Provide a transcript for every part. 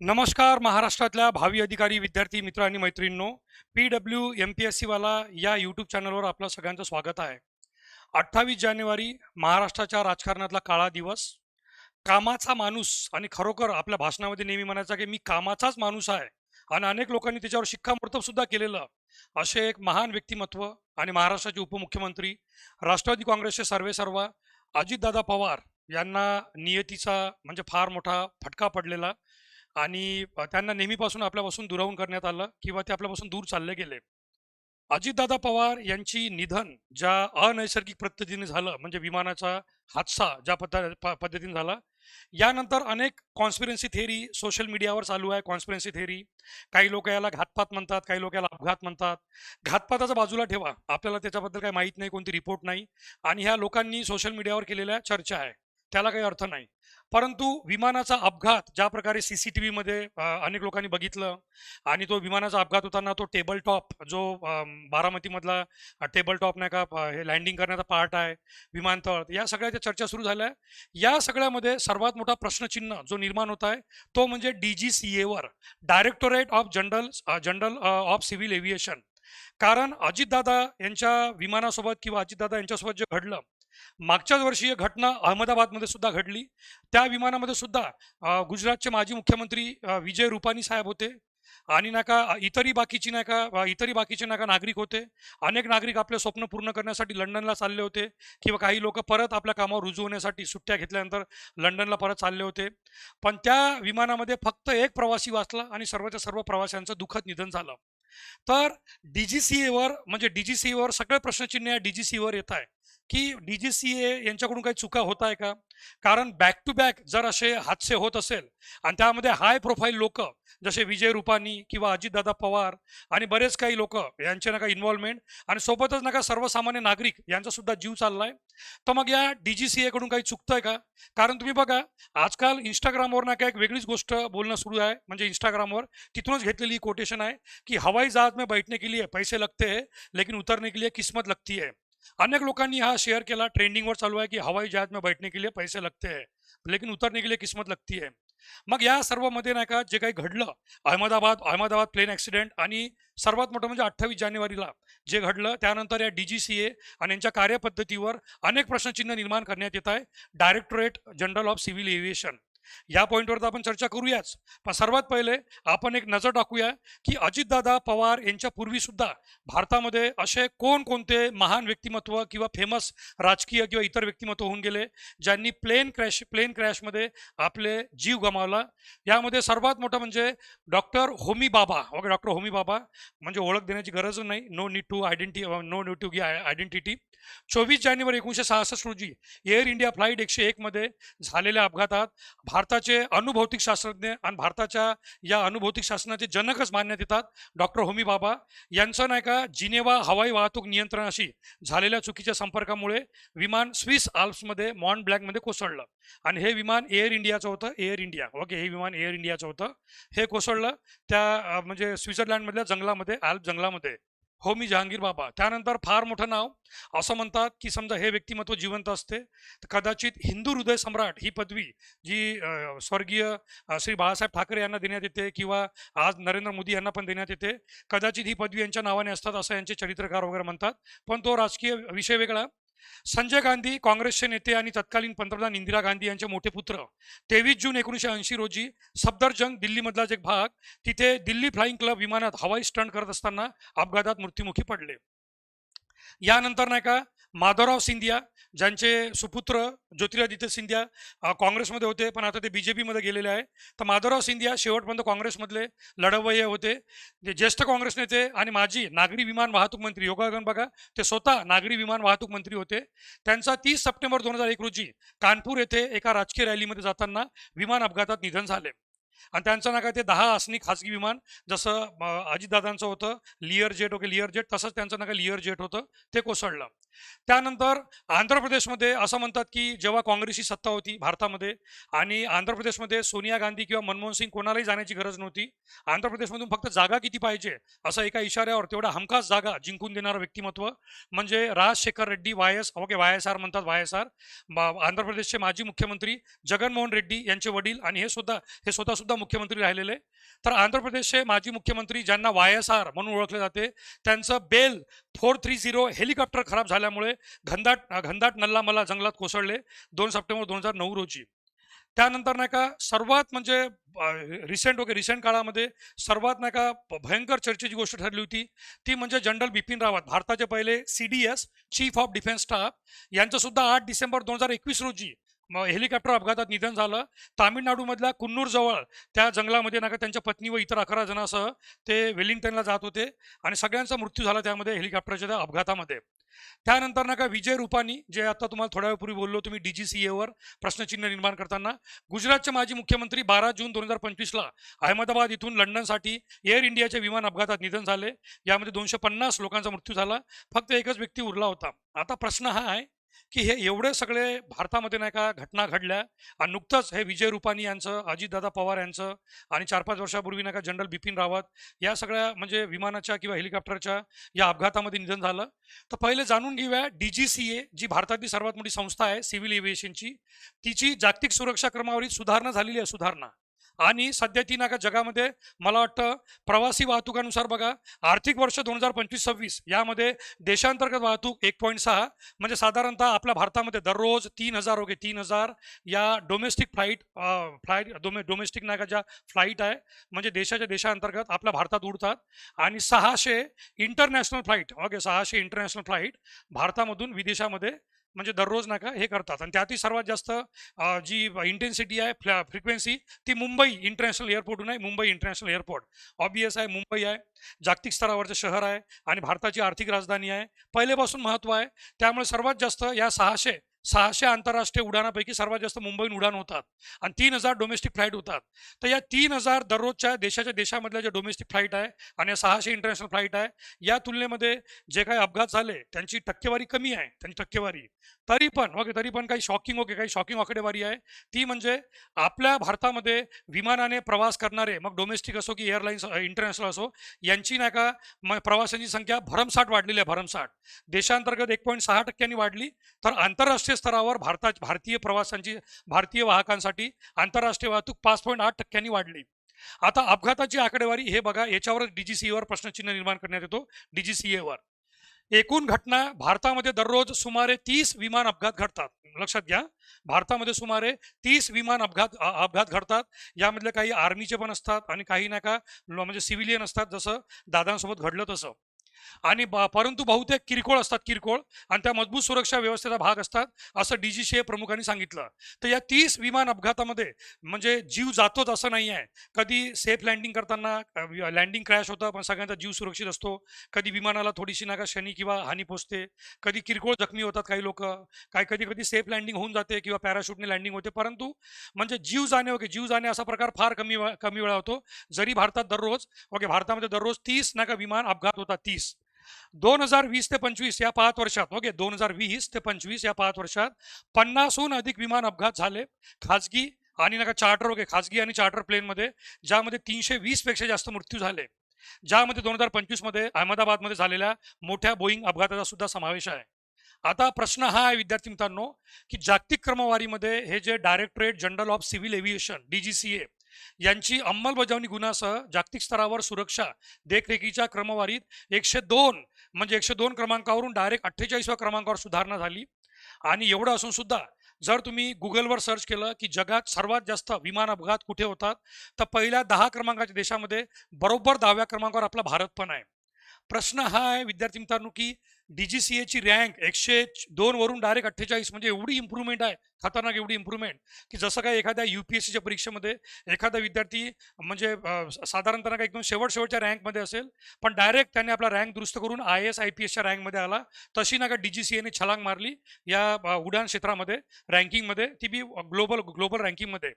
नमस्कार महाराष्ट्रातल्या भावी अधिकारी विद्यार्थी मित्र आणि मैत्रिणींनो, PWMPSC वाला या यूट्यूब चॅनलवर आपलं सगळ्यांचं स्वागत आहे. 28 जानेवारी महाराष्ट्राच्या राजकारणातला काळा दिवस. कामाचा माणूस आणि खरोखर आपल्या भाषणामध्ये नेहमी म्हणायचा की मी कामाचाच माणूस आहे आणि अनेक लोकांनी त्याच्यावर शिक्कामोर्तब सुद्धा केलेलं असे एक महान व्यक्तिमत्व आणि महाराष्ट्राचे उपमुख्यमंत्री, राष्ट्रवादी काँग्रेसचे सर्वेसर्वा अजितदादा पवार यांना नियतीचा म्हणजे फार मोठा फटका पडलेला आणि त्यांना नेहमीपासून आपल्यापासून दुरावून करण्यात आलं किंवा ते आपल्यापासून दूर चालले गेले. अजितदादा पवार यांची निधन ज्या अनैसर्गिक पद्धतीने झालं म्हणजे विमानाचा हादसा ज्या पद्धतीने झाला, यानंतर अनेक कॉन्स्पिरन्सी थेअरी सोशल मीडियावर चालू आहे. कॉन्स्पिरन्सी थेअरी, काही लोक याला घातपात म्हणतात, काही लोक याला अपघात म्हणतात. घातपाताचा बाजूला ठेवा, आपल्याला त्याच्याबद्दल काही माहीत नाही, कोणती रिपोर्ट नाही आणि ह्या लोकांनी सोशल मीडियावर केलेल्या चर्चा आहे, त्याला काही अर्थ नाही. परंतु विमानाचा अपघात ज्या प्रकारे CCTV मध्ये अनेक लोकांनी बघितलं आणि तो विमानाचा अपघात होताना तो टेबल टॉप जो बारामतीमधला टेबल टॉप नाही का, हे लँडिंग करण्याचा पार्ट आहे विमानतळ, या सगळ्याच्या चर्चा सुरू झाल्या. या सगळ्यामध्ये सर्वात मोठा प्रश्नचिन्ह जो निर्माण होत आहे तो म्हणजे DGCA वर, directorate of general of civil aviation. कारण अजितदादा यांच्या विमानासोबत किंवा अजितदादा यांच्यासोबत जे घडलं, मागच्याच वर्षी ही घटना अहमदाबादमध्ये सुद्धा घडली. त्या विमानामध्ये सुद्धा गुजरातचे माजी मुख्यमंत्री विजय रुपानी साहेब होते आणि इतरही बाकीचे नागरिक होते. अनेक नागरिक आपले स्वप्न पूर्ण करण्यासाठी लंडनला चालले होते किंवा काही लोक परत आपल्या कामावर रुजू होण्यासाठी सुट्ट्या घेतल्यानंतर लंडनला परत चालले होते. पण त्या विमानामध्ये फक्त एक प्रवासी वाचला आणि सर्वच्या सर्व प्रवाशांचं दुःखद निधन झालं. तर DGCA वर सगळे प्रश्नचिन्ह या DGCA वर येत आहे की DGCA यांच्याकडून काही चुका होत आहे का. कारण बॅक टू बॅक जर असे हादसे होत असेल आणि त्यामध्ये हाय प्रोफाईल लोक जसे विजय रुपानी किंवा अजितदादा पवार आणि बरेच काही लोक यांचे इन्व्हॉल्वमेंट आणि सोबतच सर्वसामान्य नागरिक यांचा सुद्धा जीव चाललाय, तर मग या DGCA कडून काही चुकतंय का. कारण तुम्ही बघा, आजकाल इंस्टाग्रामवर एक वेगळीच गोष्ट बोलणं सुरू आहे. म्हणजे इंस्टाग्रामवर तिथूनच घेतलेली कोटेशन आहे की हवाई जहाज में बैठने के लिए पैसे लगते हैं लेकिन उतरने के लिए किस्मत लगती है. अनेक लोकांनी हा शेअर केला, ट्रेंडिंगवर चालू आहे की हवाई जहाज में बैठने के लिए पैसे लगते हैं लेकिन उतरने के लिए किस्मत लगती है. मग या सर्व मध्ये जे काही घडलं, अहमदाबाद प्लेन ऍक्सिडेंट आणि सर्वात मोठं म्हणजे 28 जानेवारीला जे घडलं, त्यानंतर या DGCA आणि यांच्या कार्यपद्धतीवर अनेक प्रश्नचिन्ह निर्माण करण्यात येत आहे. Directorate general of civil aviation या पॉईंटवर तर आपण चर्चा करूयाच, पण सर्वात पहिले आपण एक नजर टाकूया की अजितदादा पवार यांच्या पूर्वी सुद्धा भारतामध्ये असे कोणकोणते महान व्यक्तिमत्व किंवा फेमस राजकीय किंवा इतर व्यक्तिमत्व होऊन गेले ज्यांनी प्लेन क्रॅशमध्ये आपले जीव गमावला. यामध्ये सर्वात मोठं म्हणजे डॉक्टर होमी बाबा. ओके, डॉक्टर होमी बाबा म्हणजे ओळख देण्याची गरज नाही, no need to give identity. 24 जानेवारी 1966 रोजी एअर इंडिया फ्लाईट 101 मध्ये झालेल्या अपघातात भारताचे अणुभौतिक शास्त्रज्ञ आणि भारताच्या या अणुभौतिक शास्त्राचे जनकच मानण्यात येतात डॉक्टर होमी बाबा यांचं जिनेवा हवाई वाहतूक नियंत्रणाशी झालेल्या चुकीच्या संपर्कामुळे विमान स्विस आल्प्समध्ये मॉन्ट ब्लँकमध्ये कोसळलं आणि हे विमान एअर इंडियाचं होतं. हे विमान एअर इंडियाचं होतं. हे कोसळलं त्या म्हणजे स्वित्झर्लंडमधल्या जंगलामध्ये, आल्प जंगलामध्ये. होमी जहांगीर बाबा. त्यानंतर फार मोठं नाव असं म्हणतात की समजा हे व्यक्तिमत्व जिवंत असते तर कदाचित हिंदू हृदय सम्राट ही पदवी जी स्वर्गीय श्री बाळासाहेब ठाकरे यांना देण्यात येते किंवा आज नरेंद्र मोदी यांना पण देण्यात येते, कदाचित ही पदवी यांच्या नावाने असतात असं यांचे चरित्रकार वगैरे म्हणतात. पण तो राजकीय विषय वेगळा. संजय गांधी काँग्रेसचे नेते आणि तत्कालीन पंतप्रधान इंदिरा गांधी यांचे मोठे पुत्र 23 जून 1980 रोजी सफदरजंग दिल्लीमधलाच एक भाग, तिथे दिल्ली फ्लाइंग क्लब विमानात हवाई स्टंट करत असताना अपघातात मृत्युमुखी पडले. यानंतर माधवराव सिंधिया ज्यांचे सुपुत्र ज्योतिरादित्य सिंधिया काँग्रेसमध्ये होते पण आता ते BJP मध्ये गेलेले आहे. तर माधवराव सिंधिया शेवटपर्यंत काँग्रेसमधले लढवय्ये होते. जे ज्येष्ठ काँग्रेस नेते आणि माजी नागरी विमान वाहतूक मंत्री, योगायोगाने बघा ते स्वतः नागरी विमान वाहतूक मंत्री होते. त्यांचा 30 सप्टेंबर 2001 रोजी कानपूर येथे एका राजकीय रॅलीमध्ये जाताना विमान अपघातात निधन झाले आणि त्यांचं ते 10 आसनी खाजगी विमान जसं अजितदादांचं होतं लिअर जेट, तसंच त्यांचं लिअर जेट होतं, ते कोसळलं. त्यानंतर आंध्र प्रदेशमध्ये असं म्हणतात की जेव्हा काँग्रेसची सत्ता होती भारतामध्ये आणि आंध्र प्रदेशमध्ये सोनिया गांधी किंवा मनमोहन सिंग कोणालाही जाण्याची गरज नव्हती. आंध्र प्रदेशमधून फक्त जागा किती पाहिजे असं एका इशाऱ्यावर तेवढा हमखास जागा जिंकून देणारं व्यक्तिमत्व म्हणजे राजशेखर रेड्डी, YSR म्हणतात, YSR. आंध्र प्रदेशचे माजी मुख्यमंत्री जगनमोहन रेड्डी यांचे वडील आणि हे स्वतः सुद्धा मुख्यमंत्री राहिलेले. तर आंध्र प्रदेशचे माजी मुख्यमंत्री ज्यांना YSR म्हणून ओळखले जाते, त्यांचं बेल 430 हेलिकॉप्टर खराब झाल्यामुळे घनदाट नल्लामला जंगलात कोसळले 2 सप्टेंबर 2009 रोजी. त्यानंतर नाही का सर्वात म्हणजे रिसेंट काळामध्ये सर्वात नाही का भयंकर चर्चेची गोष्ट ठरली होती, ती म्हणजे जनरल बिपिन रावत, भारताचे पहिले CDS chief of defence staff, यांचं सुद्धा 8 डिसेंबर 2021 रोजी हेलिकॉप्टर अपघातात निधन झालं. तामिळनाडूमधल्या कुन्नूर जवळ त्या जंगलामध्ये नाही का त्यांच्या पत्नी व इतर 11 जणांसह ते वेलिंग्टनला जात होते आणि सगळ्यांचा मृत्यू झाला त्यामध्ये हेलिकॉप्टरच्या त्या अपघातामध्ये. त्यानंतर ना का विजय रुपानी, जे आता तुम्हाला थोड्या वेळपूर्वी बोललो तुम्ही DGCA प्रश्नचिन्ह निर्माण करताना, गुजरातचे माजी मुख्यमंत्री 12 जून 2025ला अहमदाबाद इथून लंडनसाठी एअर इंडियाच्या विमान अपघातात निधन झाले. यामध्ये 250 लोकांचा मृत्यू झाला, फक्त एकच व्यक्ती उरला होता. आता प्रश्न हा आहे की हे एवढे सगळे भारतामध्ये नाही का घटना घडल्या आणि नुकतंच हे विजय रुपानी यांचं, अजितदादा पवार यांचं आणि 4-5 वर्षापूर्वी नाही का जनरल बिपिन रावत या सगळ्या म्हणजे विमानाच्या किंवा हेलिकॉप्टरच्या या अपघातामध्ये निधन झालं. तर पहिले जाणून घेऊया DGCA, जी भारतातली सर्वात मोठी संस्था आहे सिव्हिल एव्हिएशनची, तिची जागतिक सुरक्षा क्रमवारीत सुधारणा झालेली आहे, सुधारणा. आणि सध्या ती नाका जगामध्ये मला वाटतं प्रवासी वाहतुकानुसार बघा, आर्थिक वर्ष 2025-26 यामध्ये देशांतर्गत वाहतूक 1.6 म्हणजे साधारणतः आपल्या भारतामध्ये दररोज 3,000 या डोमेस्टिक डोमेस्टिक नाका ज्या फ्लाईट आहे म्हणजे देशाच्या देशांतर्गत आपल्या भारतात उडतात आणि 600 इंटरनॅशनल फ्लाईट 600 इंटरनॅशनल फ्लाईट भारतामधून विदेशामध्ये म्हणजे दररोज नाका हे करतात. आणि त्यातही सर्वात जास्त जी इंटेन्सिटी आहे, फ्रिक्वेन्सी, ती मुंबई इंटरनॅशनल एअरपोर्टहून आहे. मुंबई इंटरनॅशनल एअरपोर्ट ऑबियस आहे, मुंबई आहे, जागतिक स्तरावरचं शहर आहे आणि भारताची आर्थिक राजधानी आहे, पहिलेपासून महत्त्व आहे. त्यामुळे सर्वात जास्त या 600 आंतरराष्ट्रीय उड्डाणापैकी सर्वात जास्त मुंबईहून उड्डाण होतात आणि 3,000 डोमेस्टिक फ्लाईट होतात. तर या 3,000 दररोजच्या देशामधल्या ज्या डोमेस्टिक फ्लाईट आहे आणि या 600 इंटरनॅशनल फ्लाईट आहे, या तुलनेमध्ये जे काही अपघात झाले त्यांची टक्केवारी कमी आहे, त्यांची टक्केवारी. तरी पण काही शॉकिंग आकडेवारी आहे. ती म्हणजे आपल्या भारतामध्ये विमानाने प्रवास करणारे, मग डोमेस्टिक असो की एअरलाईन्स इंटरनॅशनल असो, यांची नाही का प्रवाशांची संख्या भरमसाठ वाढलेली आहे, भरमसाठ. देशांतर्गत 1.6% वाढली, तर आंतरराष्ट्रीय स्तरावर भारतीय वाहकांसाठी आंतरराष्ट्रीय वाहतूक 5.8% वाढली. आता अपघाताची आकडेवारी हे बघा, याच्यावर DGCA प्रश्नचिन्ह निर्माण करण्यात येतो. DGCA एकूण घटना भारतामध्ये दररोज सुमारे 30 विमान अपघात घडतात. लक्षात घ्या, भारतामध्ये सुमारे 30 विमान अपघात घडतात. यामधले काही आर्मीचे पण असतात आणि काही नाही का म्हणजे सिव्हिलियन असतात, जसं दादांसोबत घडलं तसं. आणि परंतु बहुतेक किरकोळ असतात, किरकोळ, आणि त्या मजबूत सुरक्षा व्यवस्थेचा भाग असतात, असं DGCA प्रमुखांनी सांगितलं. तर या 30 विमान अपघातामध्ये म्हणजे जीव जातोच असं नाही आहे. कधी सेफ लँडिंग करताना लँडिंग क्रॅश होतं पण सगळ्यांचा जीव सुरक्षित असतो, कधी विमानाला थोडीशी नाका शनी किंवा हानी पोचते, कधी किरकोळ जखमी होतात काही लोक, कधी सेफ लँडिंग होऊन जाते किंवा पॅराशूटने लँडिंग होते, परंतु म्हणजे जीव जाणे असा प्रकार फार कमी वेळा होतो. जरी भारतामध्ये दररोज 30 नाका विमान अपघात होतात, 30. 2020 ते 25 या 5 वर्षात 2020 ते 25 या 5 वर्षात 50हून अधिक विमान अपघात झाले, खाजगी आणि नका चार्टर खाजगी आणि चार्टर प्लेनमध्ये, ज्यामध्ये 320 पेक्षा जास्त मृत्यू झाले, ज्यामध्ये 2025 मध्ये अहमदाबादमध्ये झालेल्या मोठ्या बोईंग अपघाताचा सुद्धा समावेश आहे. आता प्रश्न हा आहे विद्यार्थी मित्रांनो, की जागतिक क्रमवारीमध्ये हे जे directorate general of civil aviation DGCA यांची अंमलबजावणी गुणासह जागतिक स्तरावर सुरक्षा देखरेखीच्या क्रमवारीत 102 क्रमांकावरून डायरेक्ट 48व्या क्रमांकावर सुधारणा झाली. आणि एवढं असून सुद्धा जर तुम्ही गुगलवर सर्च केलं की जगात सर्वात जास्त विमान अपघात कुठे होतात, तर पहिल्या 10 क्रमांकाच्या देशामध्ये बरोबर 10व्या क्रमांकावर आपला भारत पण आहे. प्रश्न हा आहे विद्यार्थी मित्रांनो, की DGCA ची रँक 102 वरून डायरेक्ट 48 म्हणजे एवढी इम्प्रूव्हमेंट आहे, खतरनाक एवढी इम्प्रूव्हमेंट, की जसं काय एखाद्या UPSCच्या परीक्षेमध्ये एखादा विद्यार्थी म्हणजे साधारणतः का एकदम शेवटच्या रँकमध्ये असेल, पण डायरेक्ट त्याने आपला रँक दुरुस्त करून IAS IPSच्या रँकमध्ये आला, तशी ना का DGCAने छलांग मारली या उड्डाण क्षेत्रामध्ये रँकिंगमध्ये, ती बी ग्लोबल रँकिंगमध्ये.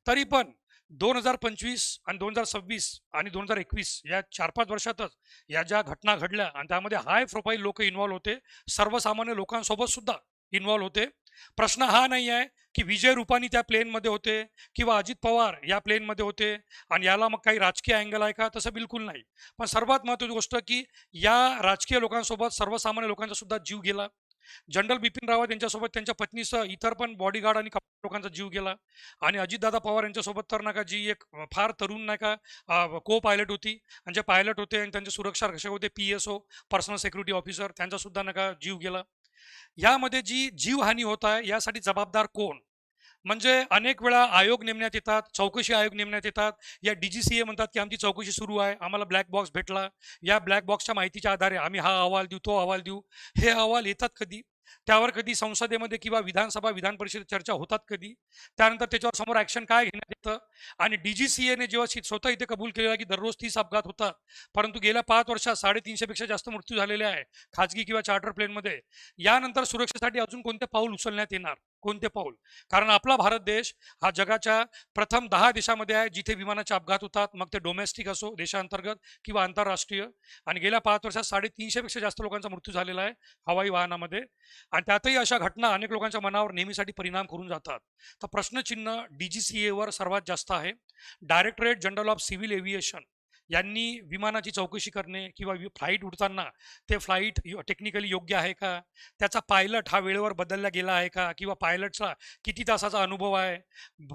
तरी पण 2025 आणि 2026 आणि 2021 या 4-5 वर्षातच या ज्या घटना घडल्या आणि त्यामध्ये हाय प्रोफाईल लोक इन्व्हॉल्व होते, सर्वसामान्य लोकांसोबत सुद्धा इन्व्हॉल्व होते. प्रश्न हा नाही आहे की विजय रुपानी त्या प्लेनमध्ये होते किंवा अजित पवार या प्लेनमध्ये होते आणि याला मग काही राजकीय अँगल आहे का, तसं बिलकुल नाही. पण सर्वात महत्त्वाची गोष्ट की या राजकीय लोकांसोबत सर्वसामान्य लोकांचा सुद्धा जीव गेला. जनरल बिपिन रावत यांच्यासोबत त्यांच्या पत्नीसह इतर पण बॉडीगार्ड आणि लोकांचा जीव गेला. आणि अजितदादा पवार यांच्यासोबत तर नका जी एक फार तरुण नाही का को पायलट होती, आणि जे पायलट होते आणि त्यांचे सुरक्षा रक्षक होते PSO, पर्सनल सिक्युरिटी ऑफिसर, त्यांचा सुद्धा नका जीव गेला. यामध्ये जी जीवहानी होत आहे यासाठी जबाबदार कोण? म्हणजे अनेक वेळा आयोग नेमण्यात येतात, चौकशी आयोग नेमण्यात येतात. या DGCA म्हणतात की आमची चौकशी सुरू आहे, आम्हाला ब्लॅक बॉक्स भेटला, या ब्लॅक बॉक्सच्या माहितीच्या आधारे आम्ही हा अहवाल देऊ, तो अहवाल देऊ. हे अहवाल येतात कधी? त्यावर कधी संसदेमध्ये किंवा विधानसभा विधान परिषद चर्चा होतात कधी? त्यानंतर त्याच्यावर समोर ॲक्शन काय घेण्यात येतं? आणि DGCAने जेव्हा स्वतः इथे कबूल केलेला की दररोज 30 अपघात होतात, परंतु गेल्या 5 वर्षात 350 पेक्षा जास्त मृत्यू झालेले आहे खाजगी किंवा चार्टर प्लेनमध्ये. यानंतर सुरक्षेसाठी अजून कोणते पाऊल उचलण्यात येणार? कोणते पाऊल? कारण आपला भारत देश हा जगाच्या प्रथम 10 देशामध्ये आहे जिथे विमानाचे अपघात होतात, मग ते डोमेस्टिक असो, देशांतर्गत किंवा आंतरराष्ट्रीय. आणि गेल्या 5 वर्षात 350 पेक्षा जास्त लोकांचा मृत्यू झालेला आहे हवाई वाहनामध्ये. आणि त्यातही अशा घटना अनेक लोकांच्या मनावर नेहमीसाठी परिणाम करून जातात. तर प्रश्नचिन्ह DGCAवर सर्वात जास्त आहे. Directorate general of civil aviation यांनी विमानाची चौकशी करणे किंवा फ्लाईट उडताना ते फ्लाईट टेक्निकली योग्य आहे का? त्याचा पायलट हा वेळेवर बदलला गेला आहे का? किंवा पायलटचा किती तासाचा अनुभव आहे?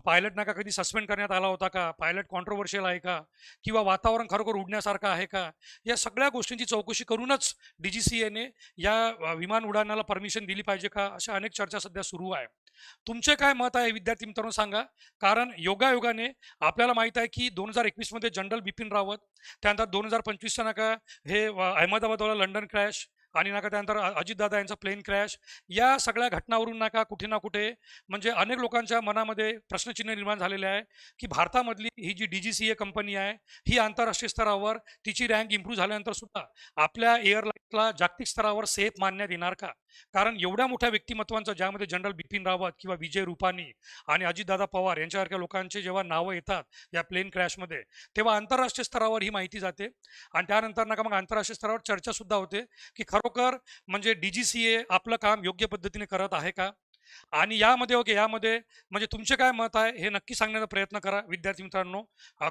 पायलट नका कधी सस्पेंड करण्यात आला होता का? पायलट कॉन्ट्रोवर्शियल आहे का? किंवा वातावरण खरोखर उडण्यासारखं आहे का? या सगळ्या गोष्टींची चौकशी करूनच DGCAने या विमान उड्डाणाला परमिशन दिली पाहिजे का? अशा अनेक चर्चा सध्या सुरू आहे. तुमचे काय मत आहे विद्यार्थी मित्रांनो सांगा. कारण योगायोगाने आपल्याला माहित आहे की 2021 मध्ये जनरल बिपिन रावत, त्यानंतर 2025चा नका हे अहमदाबादवाला लंडन क्रॅश, आणि नका त्यानंतर अजितदादा यांचा प्लेन क्रॅश. या सगळ्या घटनावरून नका कुठे ना कुठे म्हणजे अनेक लोकांच्या मनामध्ये प्रश्नचिन्ह निर्माण झालेले आहे की भारतामधली ही जी DGCA कंपनी आहे ही आंतरराष्ट्रीय स्तरावर तिची रँक इम्प्रूव्ह झाल्यानंतर सुद्धा आपल्या एअरलाईन्सला जागतिक स्तरावर सेफ मानण्यात येणार का? कारण एवढ्या मोठ्या व्यक्तिमत्वांचं ज्यामध्ये जनरल बिपिन रावत किंवा विजय रुपानी आणि अजितदादा पवार यांच्यासारख्या लोकांचे जेव्हा नावं येतात या प्लेन क्रॅशमध्ये, तेव्हा आंतरराष्ट्रीय स्तरावर ही माहिती जाते. आणि त्यानंतर नका मग आंतरराष्ट्रीय स्तरावर चर्चा सुद्धा होते की खरोखर म्हणजे DGCA आपलं काम योग्य पद्धतीने करत आहे का? आणि यामध्ये ओके यामध्ये म्हणजे तुमचे काय मत आहे हे नक्की सांगण्याचा प्रयत्न करा विद्यार्थी मित्रांनो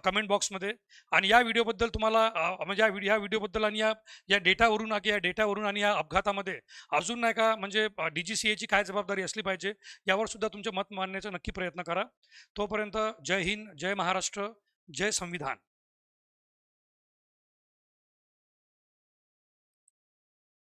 कमेंट बॉक्समध्ये. आणि या व्हिडिओबद्दल तुम्हाला म्हणजे या व्हिडिओबद्दल आणि या डेटावरून या डेटावरून आणि या अपघातामध्ये अजून नाही का म्हणजे DGCAची काय जबाबदारी असली पाहिजे यावर सुद्धा तुमचे मत मांडण्याचा नक्की प्रयत्न करा. तोपर्यंत जय हिंद, जय महाराष्ट्र, जय संविधान.